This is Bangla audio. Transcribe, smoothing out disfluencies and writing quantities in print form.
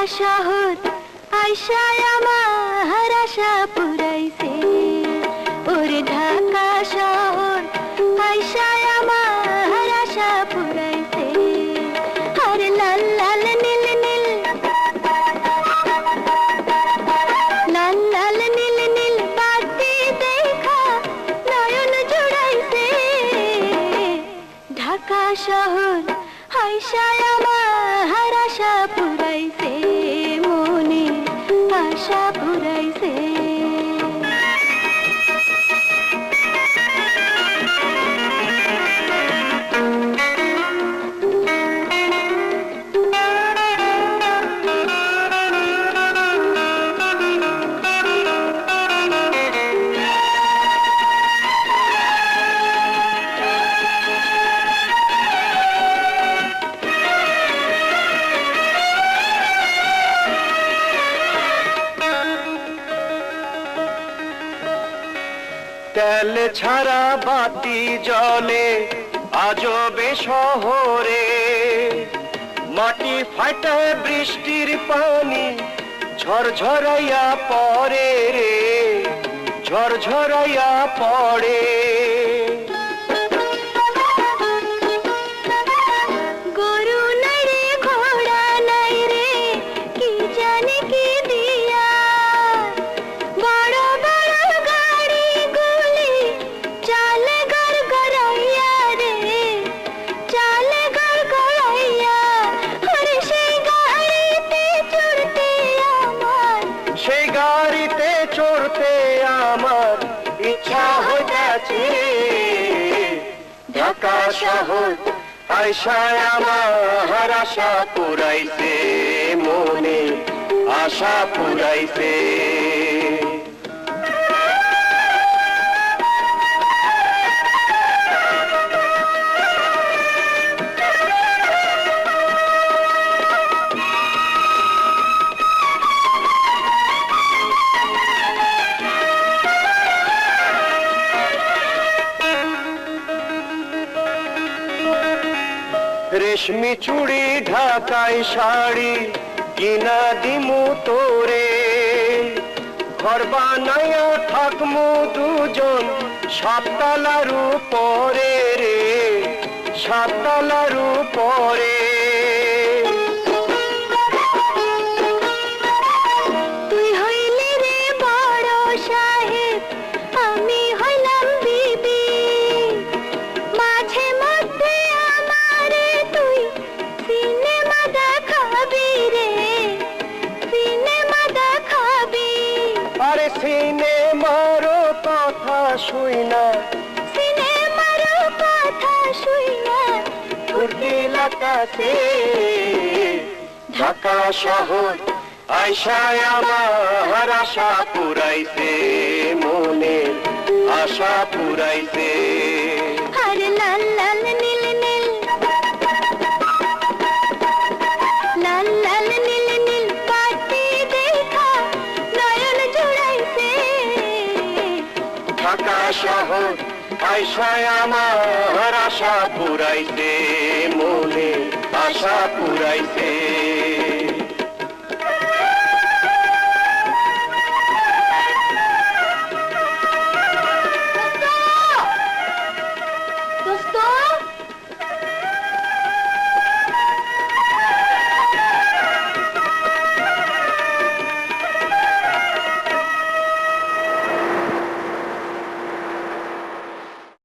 শহর আইসায় আমার আশা পুরাইছে, ওরে ঢাকা শহর আইসায় আমার আশা পুরাইছে। আরে লাল লাল নীল নীল, লাল লাল নীল নীল বাতি দেখা নয়ন জুড়াইছে। ঢাকা শহর আইসায় আমার আশা পুরাইছে, মনে আশা পুরাইছে। তেল ছাড়া বাতি জলে আজবে শহরে, মাটি ফাটায় বৃষ্টির পানি ঝরঝরাইয়া পড়ে রে, ঝরঝরাইয়া পড়ে। গরু নাই রে, ঘোড়া নাই রে, কি জানি কি দিয়া, বড় বড় গাড়ি গুলি চালে গড় গড়াইয়া রে, চালে গড় গড়াইয়া। আরে সেই গাড়িতে চড়তে আমার, সেই গাড়িতে চড়তে আমার ইচ্ছা হইতেছে। ঢাকা শহর আইসায় আমার আশা পুরাইছে, মনে আশা পুরাইছে। রেশমি চুড়ি ঢাকায় শাড়ি কিনা দিমু তোরে, ঘর বানাইয়া থাকমু দুজন সাততলার উপরে রে, সাততলার উপরে। তুই হইলি রে বড় সাহেব, আমি হইলাম বিবি, মাঝে মধ্যে আমারে তুই সিনেমা দেখাবি রে, সিনেমা দেখাবি। আরে সিনেমারও কথা শুই না, সিনেমার কথা শুই না, ফুর্তি লাগাছে। ঢাকা শহর আইসায় আমার আশা পুরাইছে, মনে আশা পুরাইছে। আরে লাল লাল নীল নীল, লাল লাল নীল নীল বাতি দেখা নয়ন জুড়াইছে। ঢাকা শহর আইসায় আমার আশা পুরাইছে, মনে আশা পুরাইছে।